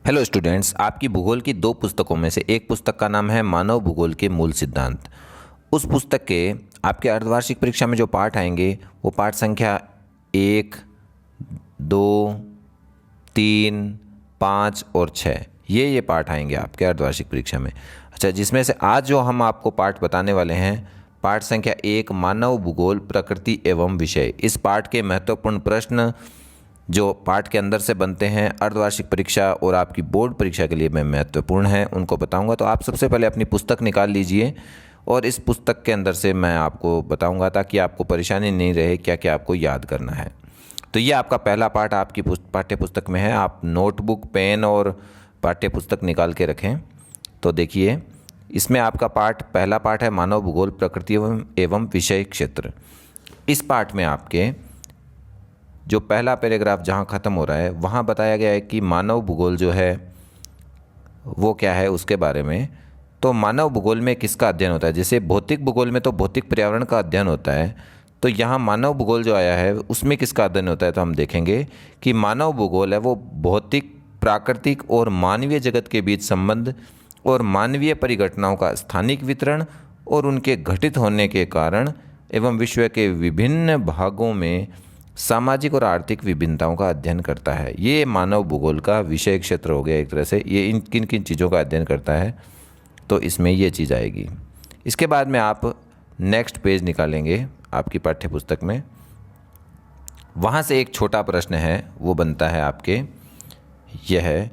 Hello students, आपकी भूगोल की दो पुस्तकों में से एक पुस्तक का नाम है मानव भूगोल के मूल सिद्धांत। उस पुस्तक के आपके अर्धवार्षिक परीक्षा में जो पाठ आएंगे वो पाठ संख्या 1, 2, 3, 5 और 6 ये पाठ आएंगे आपके अर्धवार्षिक परीक्षा में। अच्छा, जिसमें से आज जो हम आपको पाठ बताने वाले हैं, पाठ संख्या 1 मानव भूगोल प्रकृति एवं विषय। इस पाठ के महत्वपूर्ण प्रश्न जो पाठ के अंदर से बनते हैं अर्धवार्षिक परीक्षा और आपकी बोर्ड परीक्षा के लिए मैं महत्वपूर्ण हैं उनको बताऊंगा। तो आप सबसे पहले अपनी पुस्तक निकाल लीजिए और इस पुस्तक के अंदर से मैं आपको बताऊंगा ताकि आपको परेशानी नहीं रहे क्या क्या आपको याद करना है। तो ये आपका पहला पाठ आपकी पाठ्य पुस्तक में है। आप नोटबुक, पेन और पाठ्य पुस्तक निकाल के रखें। तो देखिए, इसमें आपका पहला पाठ है मानव भूगोल प्रकृति एवं विषय क्षेत्र। इस पाठ में आपके जो पहला पैराग्राफ जहाँ ख़त्म हो रहा है वहाँ बताया गया है कि मानव भूगोल जो है वो क्या है उसके बारे में। तो मानव भूगोल में किसका अध्ययन होता है? जैसे भौतिक भूगोल में तो भौतिक पर्यावरण का अध्ययन होता है, तो यहाँ मानव भूगोल जो आया है उसमें किसका अध्ययन होता है? तो हम देखेंगे कि मानव भूगोल है वो भौतिक, प्राकृतिक और मानवीय जगत के बीच संबंध और मानवीय परिघटनाओं का स्थानिक वितरण और उनके घटित होने के कारण एवं विश्व के विभिन्न भागों में सामाजिक और आर्थिक विभिन्नताओं का अध्ययन करता है। ये मानव भूगोल का विषय क्षेत्र हो गया एक तरह से। ये इन किन किन चीज़ों का अध्ययन करता है, तो इसमें ये चीज़ आएगी। इसके बाद में आप नेक्स्ट पेज निकालेंगे आपकी पाठ्य पुस्तक में, वहाँ से एक छोटा प्रश्न है वो बनता है आपके, यह है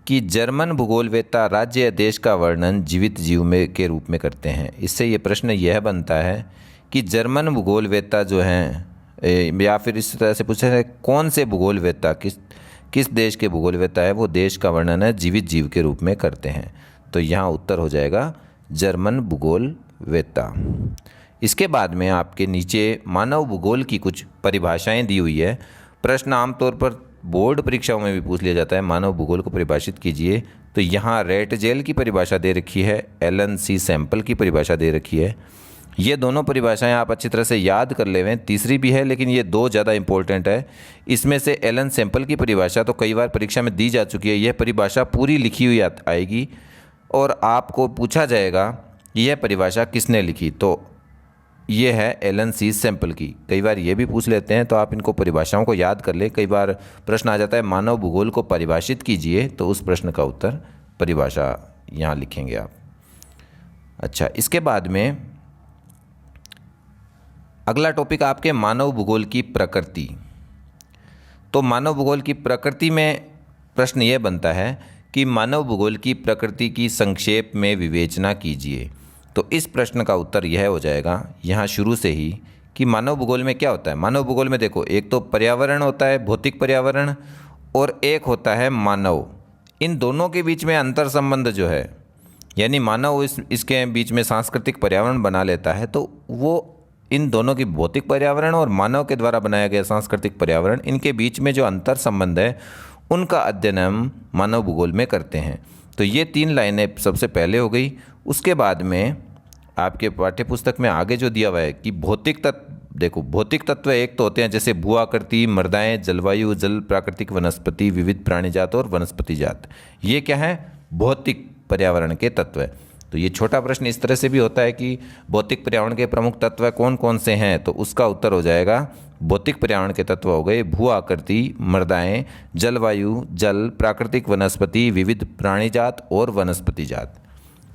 कि जर्मन भूगोलवेत्ता राज्य या देश का वर्णन जीवित जीव में के रूप में करते हैं। इससे ये प्रश्न यह बनता है कि जर्मन भूगोलवेत्ता जो हैं, या फिर इस तरह से पूछा है कौन से भूगोलवेत्ता किस देश के भूगोलवेत्ता है वो देश का वर्णन है जीवित जीव के रूप में करते हैं। तो यहाँ उत्तर हो जाएगा जर्मन भूगोलवेत्ता। इसके बाद में आपके नीचे मानव भूगोल की कुछ परिभाषाएं दी हुई है। प्रश्न आमतौर पर बोर्ड परीक्षाओं में भी पूछ लिया जाता है, मानव भूगोल को परिभाषित कीजिए। तो यहाँ रेटजेल की परिभाषा दे रखी है, एलन सी सैंपल की परिभाषा दे रखी है। ये दोनों परिभाषाएं आप अच्छी तरह से याद कर लेवें। तीसरी भी है लेकिन ये दो ज़्यादा इंपॉर्टेंट है। इसमें से एलन सैंपल की परिभाषा तो कई बार परीक्षा में दी जा चुकी है। यह परिभाषा पूरी लिखी हुई आएगी और आपको पूछा जाएगा यह परिभाषा किसने लिखी, तो ये है एलन सी सैंपल की। कई बार ये भी पूछ लेते हैं, तो आप इनको परिभाषाओं को याद कर ले। कई बार प्रश्न आ जाता है मानव भूगोल को परिभाषित कीजिए, तो उस प्रश्न का उत्तर परिभाषा यहाँ लिखेंगे आप। अच्छा, इसके बाद में अगला टॉपिक आपके मानव भूगोल की प्रकृति। तो मानव भूगोल की प्रकृति में प्रश्न ये बनता है कि मानव भूगोल की प्रकृति की संक्षेप में विवेचना कीजिए। तो इस प्रश्न का उत्तर यह हो जाएगा यहाँ शुरू से ही कि मानव भूगोल में क्या होता है। मानव भूगोल में देखो, एक तो पर्यावरण होता है, भौतिक पर्यावरण, और एक होता है मानव। इन दोनों के बीच में अंतर संबंध जो है, यानी मानव इसके बीच में सांस्कृतिक पर्यावरण बना लेता है, तो वो इन दोनों की भौतिक पर्यावरण और मानव के द्वारा बनाया गया सांस्कृतिक पर्यावरण, इनके बीच में जो अंतर संबंध है उनका अध्ययन हम मानव भूगोल में करते हैं। तो ये 3 लाइनें सबसे पहले हो गई। उसके बाद में आपके पाठ्यपुस्तक में आगे जो दिया हुआ है कि भौतिक तत्व, देखो भौतिक तत्व एक तो होते हैं जैसे भू आकृति, मृदाएँ, जलवायु, जल, प्राकृतिक वनस्पति, विविध प्राणी जात और वनस्पति जात। ये क्या है? भौतिक पर्यावरण के तत्व है। तो ये छोटा प्रश्न इस तरह से भी होता है कि भौतिक पर्यावरण के प्रमुख तत्व कौन कौन से हैं, तो उसका उत्तर हो जाएगा भौतिक पर्यावरण के तत्व हो गए भू आकृति, मृदाएँ, जलवायु, जल, प्राकृतिक वनस्पति, विविध प्राणी जात और वनस्पति जात।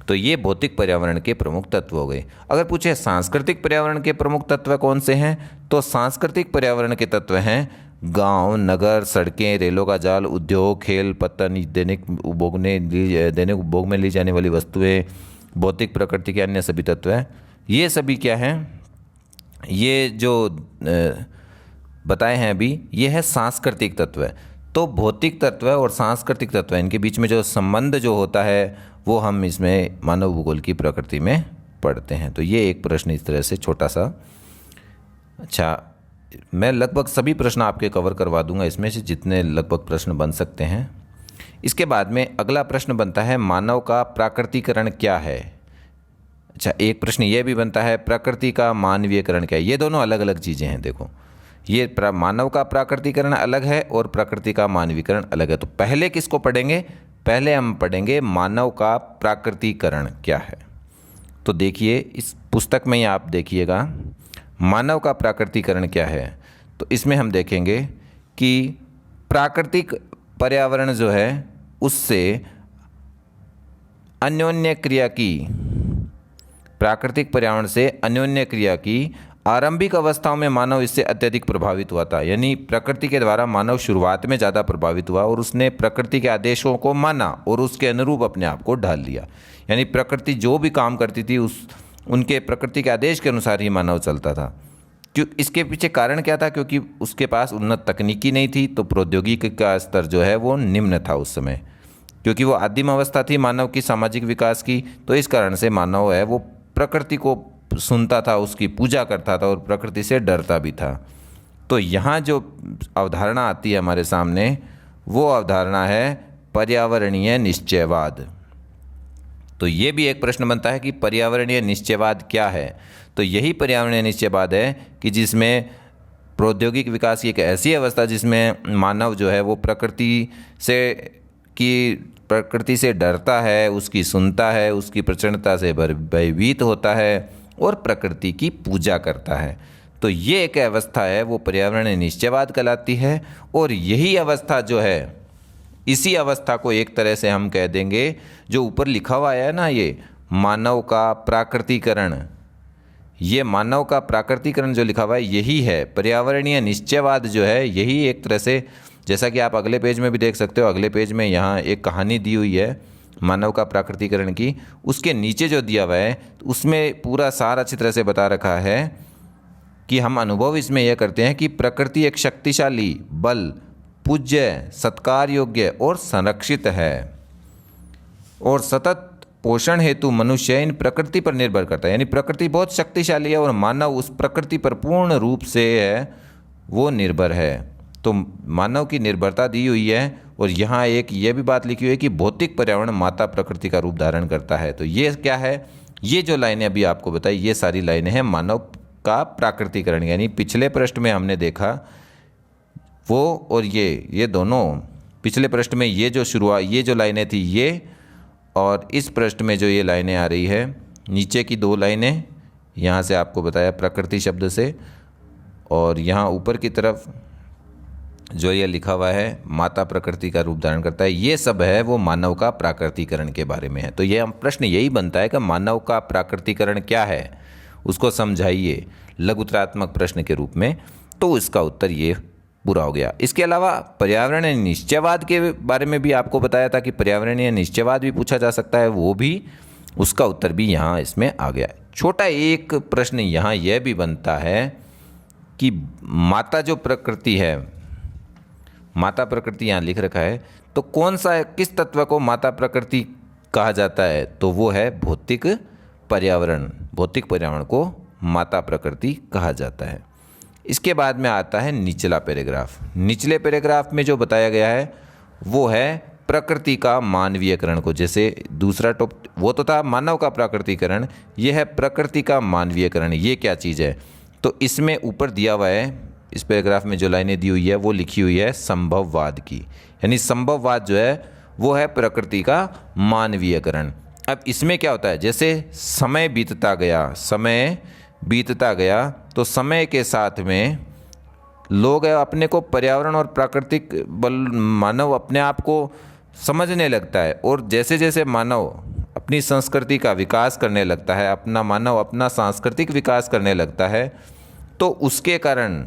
तो ये भौतिक पर्यावरण के प्रमुख तत्व हो गए। अगर पूछे सांस्कृतिक पर्यावरण के प्रमुख तत्व कौन से हैं, तो सांस्कृतिक पर्यावरण के तत्व हैं गांव, नगर, सड़कें, रेलों का जाल, उद्योग, खेल, पतन, दैनिक उपभोग में ली जाने वाली वस्तुएं, भौतिक प्रकृति के अन्य सभी तत्व हैं। ये सभी क्या हैं? ये जो बताए हैं अभी, ये है सांस्कृतिक तत्व है। तो भौतिक तत्व और सांस्कृतिक तत्व, इनके बीच में जो संबंध जो होता है वो हम इसमें मानव भूगोल की प्रकृति में पढ़ते हैं। तो ये एक प्रश्न इस तरह से छोटा सा। अच्छा, मैं लगभग सभी प्रश्न आपके कवर करवा दूंगा, इसमें से जितने लगभग प्रश्न बन सकते हैं। इसके बाद में अगला प्रश्न बनता है मानव का प्राकृतिकरण क्या है। अच्छा, एक प्रश्न ये भी बनता है प्रकृति का मानवीयकरण क्या है। ये दोनों अलग अलग चीज़ें हैं। देखो, ये मानव का प्राकृतिकरण अलग है और प्रकृति का मानवीकरण अलग है। तो पहले किसको पढ़ेंगे? पहले हम पढ़ेंगे मानव का प्राकृतिकरण क्या है। तो देखिए इस पुस्तक में ही आप देखिएगा मानव का प्राकृतिकरण क्या है। तो इसमें हम देखेंगे कि प्राकृतिक पर्यावरण जो है उससे अन्योन्य क्रिया की, प्राकृतिक पर्यावरण से अन्योन्य क्रिया की आरंभिक अवस्थाओं में मानव इससे अत्यधिक प्रभावित हुआ था। यानी प्रकृति के द्वारा मानव शुरुआत में ज़्यादा प्रभावित हुआ और उसने प्रकृति के आदेशों को माना और उसके अनुरूप अपने आप को ढाल लिया। यानी प्रकृति जो भी काम करती थी उनके प्रकृति के आदेश के अनुसार ही मानव चलता था। क्यों, इसके पीछे कारण क्या था? क्योंकि उसके पास उन्नत तकनीकी नहीं थी, तो प्रौद्योगिकी का स्तर जो है वो निम्न था उस समय, क्योंकि वो आदिम अवस्था थी मानव की सामाजिक विकास की। तो इस कारण से मानव है वो प्रकृति को सुनता था, उसकी पूजा करता था और प्रकृति से डरता भी था। तो यहाँ जो अवधारणा आती है हमारे सामने, वो अवधारणा है पर्यावरणीय निश्चयवाद। तो ये भी एक प्रश्न बनता है कि पर्यावरणीय निश्चयवाद क्या है। तो यही पर्यावरणीय निश्चयवाद है कि जिसमें प्रौद्योगिक विकास की एक ऐसी अवस्था जिसमें मानव जो है वो प्रकृति से डरता है, उसकी सुनता है, उसकी प्रचंडता से भयभीत होता है और प्रकृति की पूजा करता है। तो ये एक अवस्था है वो पर्यावरणीय निश्चयवाद कहलाती है। और यही अवस्था जो है, इसी अवस्था को एक तरह से हम कह देंगे, जो ऊपर लिखा हुआ है ना, ये मानव का प्राकृतिकरण, ये मानव का प्राकृतिकरण जो लिखा हुआ है यही है पर्यावरणीय निश्चयवाद जो है। यही एक तरह से, जैसा कि आप अगले पेज में भी देख सकते हो, अगले पेज में यहाँ एक कहानी दी हुई है मानव का प्राकृतिकरण की, उसके नीचे जो दिया हुआ है उसमें पूरा सार अच्छी तरह से बता रखा है कि हम अनुभव इसमें यह करते हैं कि प्रकृति एक शक्तिशाली, बल, पूज्य, सत्कार योग्य और संरक्षित है और सतत पोषण हेतु मनुष्य इन प्रकृति पर निर्भर करता है। यानी प्रकृति बहुत शक्तिशाली है और मानव उस प्रकृति पर पूर्ण रूप से है वो निर्भर है। तो मानव की निर्भरता दी हुई है। और यहाँ एक ये भी बात लिखी हुई है कि भौतिक पर्यावरण माता प्रकृति का रूप धारण करता है। तो ये क्या है? ये जो लाइनें अभी आपको बताई, ये सारी लाइनें हैं मानव का प्राकृतिकरण। यानी पिछले पृष्ठ में हमने देखा वो और ये दोनों, पिछले पृष्ठ में ये जो शुरुआत, ये जो लाइनें थी ये, और इस पृष्ठ में जो ये लाइनें आ रही है, नीचे की दो लाइनें यहाँ से आपको बताया प्रकृति शब्द से, और यहाँ ऊपर की तरफ जो ये लिखा हुआ है माता प्रकृति का रूप धारण करता है, ये सब है वो मानव का प्राकृतिकरण के बारे में है। तो ये प्रश्न यही बनता है कि मानव का प्राकृतिकरण क्या है, उसको समझाइए लघुतरात्मक प्रश्न के रूप में। तो इसका उत्तर ये पूरा हो गया। इसके अलावा पर्यावरणीय निश्चयवाद के बारे में भी आपको बताया था कि पर्यावरणीय निश्चयवाद भी पूछा जा सकता है, वो भी, उसका उत्तर भी यहाँ इसमें आ गया। छोटा एक प्रश्न यहाँ यह भी बनता है कि माता जो प्रकृति है, माता प्रकृति यहाँ लिख रखा है, तो कौन सा, किस तत्व को माता प्रकृति कहा जाता है? तो वो है भौतिक पर्यावरण। भौतिक पर्यावरण को माता प्रकृति कहा जाता है। इसके बाद में आता है निचला पैराग्राफ। निचले पैराग्राफ में जो बताया गया है वो है प्रकृति का मानवीयकरण को। जैसे दूसरा वो तो था मानव का प्राकृतिकरण, यह है प्रकृति का मानवीयकरण। ये क्या चीज़ है? तो इसमें ऊपर दिया हुआ है, इस पैराग्राफ में जो लाइनें दी हुई है वो लिखी हुई है संभववाद की। यानी संभववाद जो है वो है प्रकृति का मानवीयकरण। अब इसमें क्या होता है, जैसे समय बीतता गया तो समय के साथ में लोग अपने को पर्यावरण और प्राकृतिक बल, मानव अपने आप को समझने लगता है। और जैसे जैसे मानव अपनी संस्कृति का विकास करने लगता है, मानव अपना सांस्कृतिक विकास करने लगता है, तो उसके कारण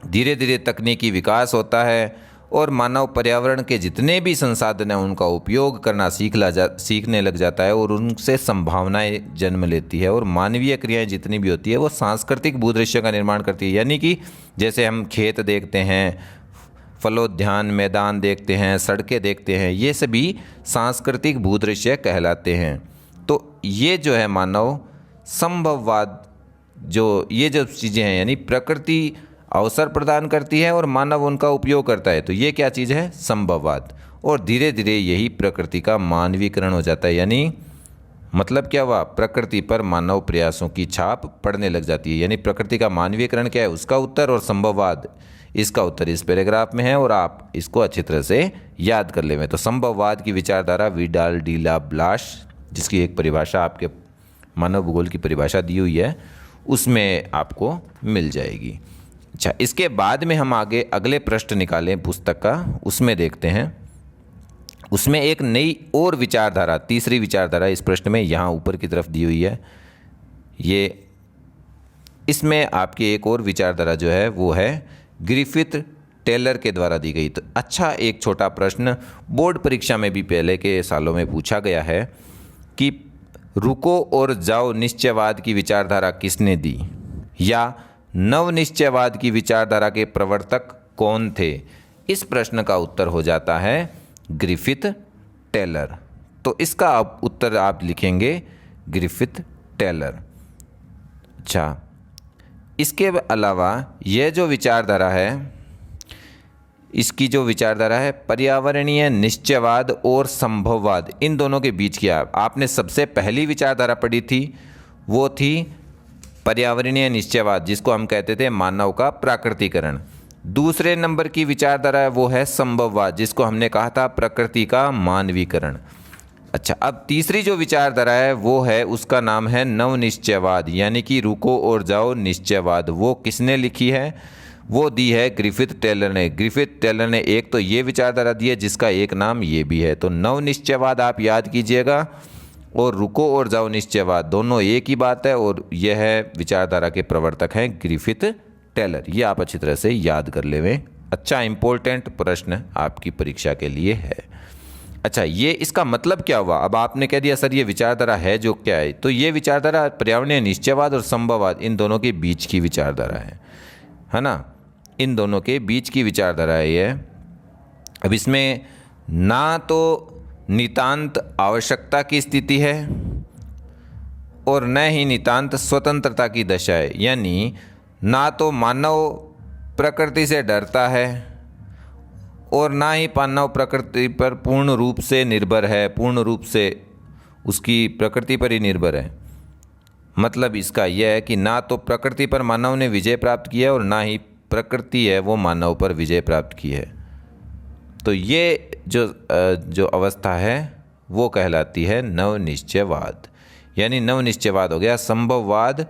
धीरे धीरे तकनीकी विकास होता है और मानव पर्यावरण के जितने भी संसाधन हैं उनका उपयोग करना सीखने लग जाता है और उनसे संभावनाएं जन्म लेती है। और मानवीय क्रियाएं जितनी भी होती है वो सांस्कृतिक भूदृश्य का निर्माण करती है। यानी कि जैसे हम खेत देखते हैं, फलोद्यान मैदान देखते हैं, सड़कें देखते हैं, ये सभी सांस्कृतिक भूदृश्य कहलाते हैं। तो ये जो है मानव संभववाद, जो ये जो चीज़ें हैं, यानी प्रकृति अवसर प्रदान करती है और मानव उनका उपयोग करता है, तो ये क्या चीज़ है? संभववाद। और धीरे धीरे यही प्रकृति का मानवीकरण हो जाता है। यानी मतलब क्या हुआ? प्रकृति पर मानव प्रयासों की छाप पड़ने लग जाती है। यानी प्रकृति का मानवीकरण क्या है, उसका उत्तर और संभववाद, इसका उत्तर इस पैराग्राफ में है और आप इसको अच्छी तरह से याद कर लेंगे। तो संभववाद की विचारधारा विडाल डी ब्लास, जिसकी एक परिभाषा आपके मानव भूगोल की परिभाषा दी हुई है, उसमें आपको मिल जाएगी। अच्छा, इसके बाद में हम आगे अगले पृष्ठ निकालें पुस्तक का, उसमें देखते हैं। उसमें एक नई और विचारधारा, तीसरी विचारधारा इस प्रश्न में यहाँ ऊपर की तरफ दी हुई है। ये इसमें आपकी एक और विचारधारा जो है वो है ग्रिफिथ टेलर के द्वारा दी गई। तो अच्छा, एक छोटा प्रश्न बोर्ड परीक्षा में भी पहले के सालों में पूछा गया है कि रुको और जाओ निश्चयवाद की विचारधारा किसने दी, या नव निश्चयवाद की विचारधारा के प्रवर्तक कौन थे। इस प्रश्न का उत्तर हो जाता है ग्रिफिथ टेलर। तो इसका उत्तर आप लिखेंगे ग्रिफिथ टेलर। अच्छा, इसके अलावा यह जो विचारधारा है, इसकी जो विचारधारा है पर्यावरणीय निश्चयवाद और संभववाद, इन दोनों के बीच की आपने सबसे पहली विचारधारा पढ़ी थी, वो थी पर्यावरणीय निश्चयवाद, जिसको हम कहते थे मानव का प्राकृतिकरण। दूसरे नंबर की विचारधारा है वो है संभववाद, जिसको हमने कहा था प्रकृति का मानवीकरण। अच्छा, अब तीसरी जो विचारधारा है वो है, उसका नाम है नव निश्चयवाद, यानी कि रुको और जाओ निश्चयवाद। वो किसने लिखी है? वो दी है ग्रिफिथ टेलर ने। ग्रिफिथ टेलर ने एक तो ये विचारधारा दी है जिसका एक नाम ये भी है। तो नव निश्चयवाद आप याद कीजिएगा, और रुको और जाओ निश्चयवाद दोनों एक ही बात है, और यह विचारधारा के प्रवर्तक हैं ग्रिफिथ टेलर। ये आप अच्छी तरह से याद कर लेवें। अच्छा, इंपॉर्टेंट प्रश्न आपकी परीक्षा के लिए है। अच्छा, ये इसका मतलब क्या हुआ? अब आपने कह दिया सर ये विचारधारा है जो क्या है, तो ये विचारधारा पर्यावरणीय निश्चयवाद और संभववाद, इन दोनों के बीच की विचारधारा है ना, इन दोनों के बीच की विचारधारा है ये। अब इसमें ना तो नितांत आवश्यकता की स्थिति है और न ही नितांत स्वतंत्रता की दशा है, यानी ना तो मानव प्रकृति से डरता है और ना ही मानव प्रकृति पर पूर्ण रूप से निर्भर है, पूर्ण रूप से उसकी प्रकृति पर ही निर्भर है। मतलब इसका यह है कि ना तो प्रकृति पर मानव ने विजय प्राप्त किया है और ना ही प्रकृति है वो मानव पर विजय प्राप्त की है। तो ये जो अवस्था है वो कहलाती है नव निश्चयवाद, यानी नव निश्चयवाद हो गया संभववाद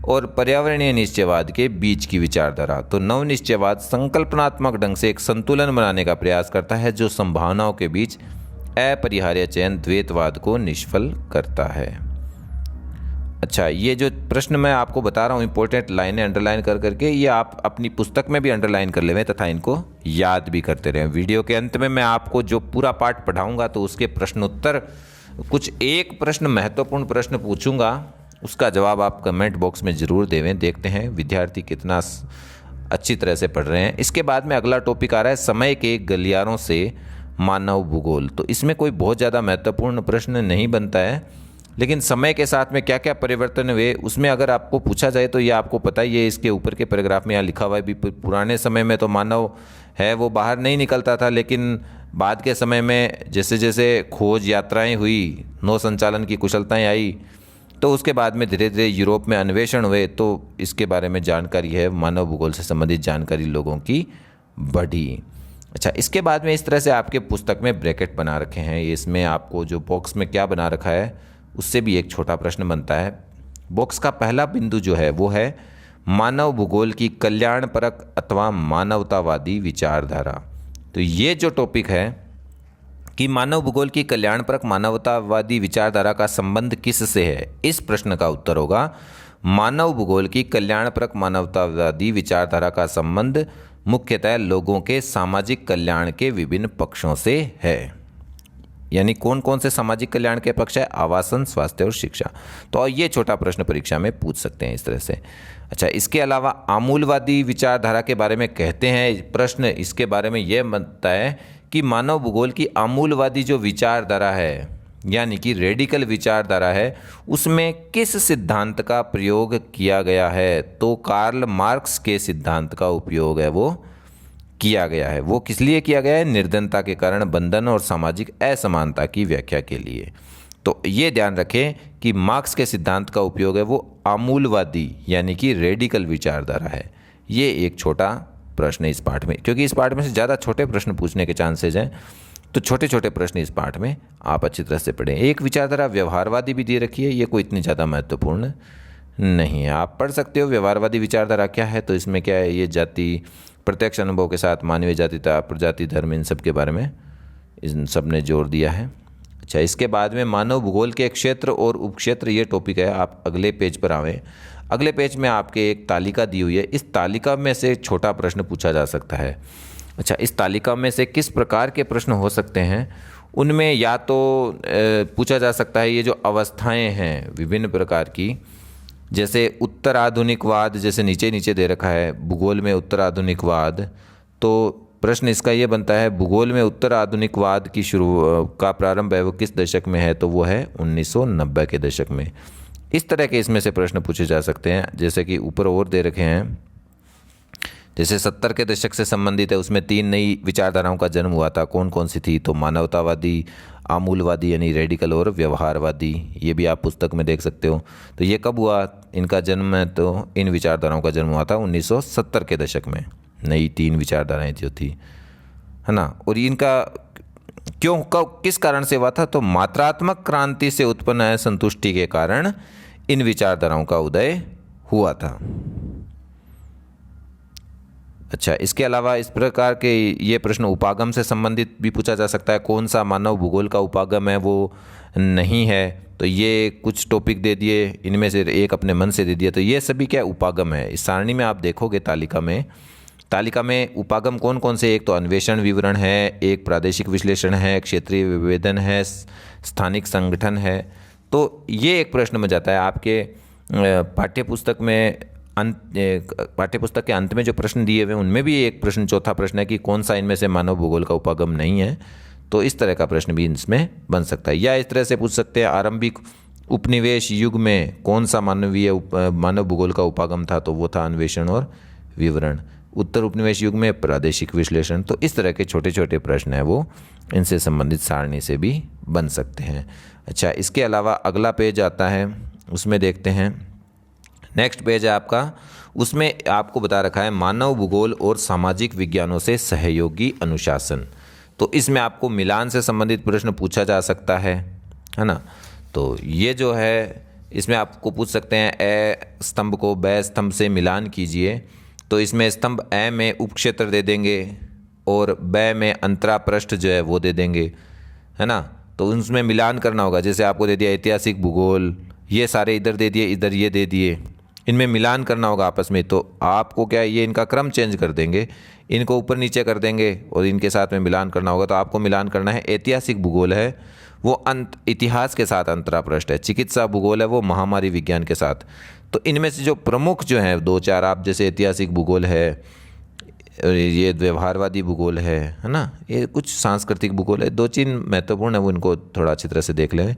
और पर्यावरणीय निश्चयवाद के बीच की विचारधारा। तो नव निश्चयवाद संकल्पनात्मक ढंग से एक संतुलन बनाने का प्रयास करता है जो संभावनाओं के बीच अपरिहार्य चयन द्वैतवाद को निष्फल करता है। अच्छा, ये जो प्रश्न मैं आपको बता रहा हूँ, इंपॉर्टेंट लाइनें अंडरलाइन कर करके, ये आप अपनी पुस्तक में भी अंडरलाइन कर लें तथा इनको याद भी करते रहें। वीडियो के अंत में मैं आपको जो पूरा पाठ पढ़ाऊँगा तो उसके प्रश्नोत्तर, कुछ एक प्रश्न महत्वपूर्ण प्रश्न पूछूंगा, उसका जवाब आप कमेंट बॉक्स में ज़रूर देवें। देखते हैं विद्यार्थी कितना अच्छी तरह से पढ़ रहे हैं। इसके बाद में अगला टॉपिक आ रहा है समय के गलियारों से मानव भूगोल। तो इसमें कोई बहुत ज़्यादा महत्वपूर्ण प्रश्न नहीं बनता है, लेकिन समय के साथ में क्या क्या परिवर्तन हुए उसमें अगर आपको पूछा जाए तो ये आपको पता ही है। इसके ऊपर के पैराग्राफ में यहाँ लिखा हुआ है भी, पुराने समय में तो मानव है वो बाहर नहीं निकलता था, लेकिन बाद के समय में जैसे जैसे खोज यात्राएं हुई, नौ संचालन की कुशलताएं आई, तो उसके बाद में धीरे धीरे यूरोप में अन्वेषण हुए, तो इसके बारे में जानकारी है, मानव भूगोल से संबंधित जानकारी लोगों की बढ़ी। अच्छा, इसके बाद में इस तरह से आपके पुस्तक में ब्रैकेट बना रखे हैं। इसमें आपको जो बॉक्स में क्या बना रखा है उससे भी एक छोटा प्रश्न बनता है। बॉक्स का पहला बिंदु जो है वो है मानव भूगोल की कल्याणपरक अथवा मानवतावादी विचारधारा। तो ये जो टॉपिक है कि मानव भूगोल की कल्याणपरक मानवतावादी विचारधारा का संबंध किससे है, इस प्रश्न का उत्तर होगा मानव भूगोल की कल्याणपरक मानवतावादी विचारधारा का संबंध मुख्यतः लोगों के सामाजिक कल्याण के विभिन्न पक्षों से है। यानी कौन कौन से सामाजिक कल्याण के पक्ष है? आवासन, स्वास्थ्य और शिक्षा। तो ये छोटा प्रश्न परीक्षा में पूछ सकते हैं इस तरह से। अच्छा, इसके अलावा आमूलवादी विचारधारा के बारे में कहते हैं प्रश्न, इसके बारे में यह बनता है कि मानव भूगोल की आमूलवादी जो विचारधारा है, यानी कि रेडिकल विचारधारा है, उसमें किस सिद्धांत का प्रयोग किया गया है? तो कार्ल मार्क्स के सिद्धांत का उपयोग है वो किया गया है। वो किस लिए किया गया है? निर्धनता के कारण बंधन और सामाजिक असमानता की व्याख्या के लिए। तो ये ध्यान रखें कि मार्क्स के सिद्धांत का उपयोग है वो आमूलवादी यानी कि रेडिकल विचारधारा है। ये एक छोटा प्रश्न इस पाठ में, क्योंकि इस पाठ में से ज़्यादा छोटे प्रश्न पूछने के चांसेज हैं, तो छोटे छोटे प्रश्न इस पाठ में आप अच्छी तरह से पढ़ें। एक विचारधारा व्यवहारवादी भी दे रखी है, ये कोई इतनी ज़्यादा महत्वपूर्ण नहीं है, आप पढ़ सकते हो। व्यवहारवादी विचारधारा क्या है, तो इसमें क्या है, ये जाति प्रत्यक्ष अनुभव के साथ मानवीय जातीयता, प्रजाति, धर्म, इन सब के बारे में इन सब ने जोर दिया है। अच्छा, इसके बाद में मानव भूगोल के क्षेत्र और उपक्षेत्र, ये टॉपिक है। आप अगले पेज पर आवें। अगले पेज में आपके एक तालिका दी हुई है, इस तालिका में से छोटा प्रश्न पूछा जा सकता है। अच्छा, इस तालिका में से किस प्रकार के प्रश्न हो सकते हैं, उनमें या तो पूछा जा सकता है ये जो अवस्थाएं हैं विभिन्न प्रकार की, जैसे उत्तर आधुनिकवाद, जैसे नीचे नीचे दे रखा है भूगोल में उत्तर आधुनिकवाद, तो प्रश्न इसका ये बनता है भूगोल में उत्तर आधुनिकवाद की का प्रारंभ है वो किस दशक में है, तो वो है 1990 के दशक में। इस तरह के इसमें से प्रश्न पूछे जा सकते हैं, जैसे कि ऊपर और दे रखे हैं, जैसे 70 के दशक से संबंधित है, उसमें 3 नई विचारधाराओं का जन्म हुआ था, कौन कौन सी थी, तो मानवतावादी, आमूलवादी यानी रेडिकल और व्यवहारवादी, ये भी आप पुस्तक में देख सकते हो। तो ये कब हुआ इनका जन्म है, तो इन विचारधाराओं का जन्म हुआ था 1970 के दशक में, नई 3 विचारधाराएं जो थी, है ना। और इनका क्यों, कब, किस कारण से हुआ था, तो मात्रात्मक क्रांति से उत्पन्न असंतुष्टि के कारण इन विचारधाराओं का उदय हुआ था। अच्छा, इसके अलावा इस प्रकार के ये प्रश्न उपागम से संबंधित भी पूछा जा सकता है, कौन सा मानव भूगोल का उपागम है वो नहीं है, तो ये कुछ टॉपिक दे दिए, इनमें से एक अपने मन से दे दिया, तो ये सभी क्या उपागम है। इस सारणी में आप देखोगे तालिका में उपागम कौन कौन से, एक तो अन्वेषण विवरण है, एक प्रादेशिक विश्लेषण है, क्षेत्रीय विभेदन है, स्थानिक संगठन है। तो ये एक प्रश्न में जाता है आपके पाठ्यपुस्तक में, पाठ्यपुस्तक के अंत में जो प्रश्न दिए हुए हैं उनमें भी एक प्रश्न, चौथा प्रश्न है कि कौन सा इनमें से मानव भूगोल का उपागम नहीं है, तो इस तरह का प्रश्न भी इसमें बन सकता है। या इस तरह से पूछ सकते हैं आरंभिक उपनिवेश युग में कौन सा मानव भूगोल का उपागम था, तो वो था अन्वेषण और विवरण। उत्तर उपनिवेश युग में प्रादेशिक विश्लेषण। तो इस तरह के छोटे छोटे प्रश्न हैं वो इनसे संबंधित सारणी से भी बन सकते हैं। अच्छा, इसके अलावा अगला पेज आता है, उसमें देखते हैं, नेक्स्ट पेज है आपका, उसमें आपको बता रखा है मानव भूगोल और सामाजिक विज्ञानों से सहयोगी अनुशासन। तो इसमें आपको मिलान से संबंधित प्रश्न पूछा जा सकता है ना। तो ये जो है इसमें आपको पूछ सकते हैं ए स्तंभ को ब स्तंभ से मिलान कीजिए, तो इसमें स्तंभ ए में उपक्षेत्र दे देंगे और ब में अंतरा पृष्ठ जो है वो दे देंगे, है ना। तो उसमें मिलान करना होगा, जैसे आपको दे दिया ऐतिहासिक भूगोल, ये सारे इधर दे दिए, इधर ये दे दिए, इनमें मिलान करना होगा आपस में। तो आपको क्या है, ये इनका क्रम चेंज कर देंगे, इनको ऊपर नीचे कर देंगे और इनके साथ में मिलान करना होगा। तो आपको मिलान करना है, ऐतिहासिक भूगोल है वो इतिहास के साथ अंतरा पृष्ठ है, चिकित्सा भूगोल है वो महामारी विज्ञान के साथ। तो इनमें से जो प्रमुख जो हैं 2-4 आप, जैसे ऐतिहासिक भूगोल है, ये व्यवहारवादी भूगोल है ना, ये कुछ सांस्कृतिक भूगोल है, 2-3 महत्वपूर्ण है, वो इनको थोड़ा अच्छी तरह से देख लें।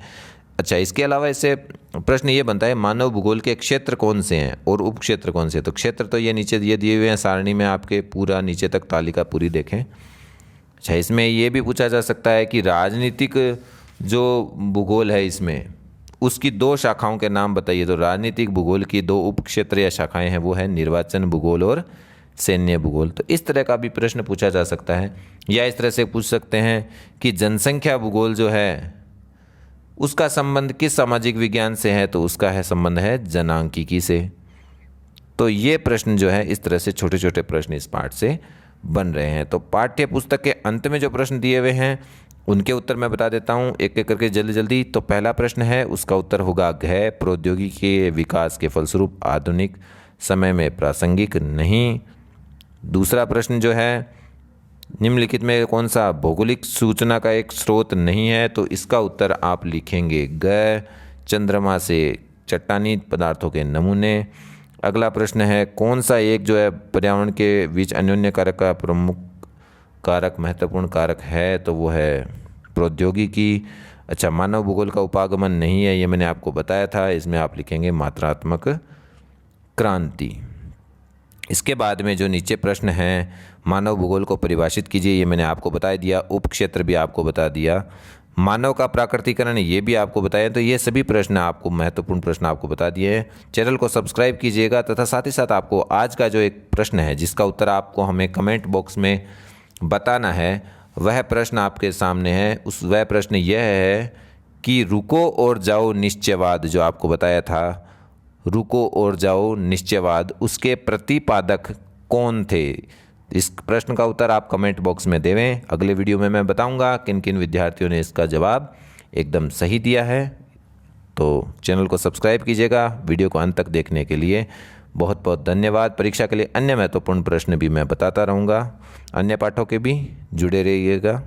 अच्छा, इसके अलावा इससे प्रश्न ये बनता है मानव भूगोल के क्षेत्र कौन से हैं और उपक्षेत्र कौन से हैं। तो क्षेत्र तो ये नीचे ये दिए हुए हैं सारणी में, आपके पूरा नीचे तक तालिका पूरी देखें। अच्छा, इसमें ये भी पूछा जा सकता है कि राजनीतिक जो भूगोल है इसमें उसकी 2 शाखाओं के नाम बताइए। तो राजनीतिक भूगोल की 2 उपक्षेत्र या शाखाएं हैं, वो है निर्वाचन भूगोल और सैन्य भूगोल। तो इस तरह का भी प्रश्न पूछा जा सकता है। या इस तरह से पूछ सकते हैं कि जनसंख्या भूगोल जो है उसका संबंध किस सामाजिक विज्ञान से है, तो उसका है संबंध है जनांकीकी से। तो ये प्रश्न जो है इस तरह से छोटे छोटे प्रश्न इस पाठ से बन रहे हैं। तो पाठ्य पुस्तक के अंत में जो प्रश्न दिए हुए हैं उनके उत्तर मैं बता देता हूँ एक एक करके जल्दी जल्दी। तो पहला प्रश्न है, उसका उत्तर होगा घ, प्रौद्योगिकी के विकास के फलस्वरूप आधुनिक समय में प्रासंगिक नहीं। दूसरा प्रश्न जो है, निम्नलिखित में कौन सा भौगोलिक सूचना का एक स्रोत नहीं है, तो इसका उत्तर आप लिखेंगे ग, चंद्रमा से चट्टानी पदार्थों के नमूने। अगला प्रश्न है, कौन सा एक जो है पर्यावरण के बीच अन्योन्य कारक का प्रमुख कारक महत्वपूर्ण कारक है, तो वो है प्रौद्योगिकी। अच्छा, मानव भूगोल का उपागमन नहीं है, ये मैंने आपको बताया था, इसमें आप लिखेंगे मात्रात्मक क्रांति। इसके बाद में जो नीचे प्रश्न है, मानव भूगोल को परिभाषित कीजिए, ये मैंने आपको बता दिया। उपक्षेत्र भी आपको बता दिया। मानव का प्राकृतिकरण ये भी आपको बताया। तो ये सभी प्रश्न आपको, महत्वपूर्ण प्रश्न आपको बता दिए हैं। चैनल को सब्सक्राइब कीजिएगा तथा साथ ही साथ आपको आज का जो एक प्रश्न है जिसका उत्तर आपको हमें कमेंट बॉक्स में बताना है, वह प्रश्न आपके सामने है। वह प्रश्न यह है कि रुको और जाओ निश्चयवाद, जो आपको बताया था रुको और जाओ निश्चयवाद, उसके प्रतिपादक कौन थे। इस प्रश्न का उत्तर आप कमेंट बॉक्स में देवें। अगले वीडियो में मैं बताऊंगा किन किन विद्यार्थियों ने इसका जवाब एकदम सही दिया है। तो चैनल को सब्सक्राइब कीजिएगा। वीडियो को अंत तक देखने के लिए बहुत बहुत धन्यवाद। परीक्षा के लिए अन्य महत्वपूर्ण प्रश्न भी मैं बताता रहूँगा, अन्य पाठों के भी जुड़े रहिएगा।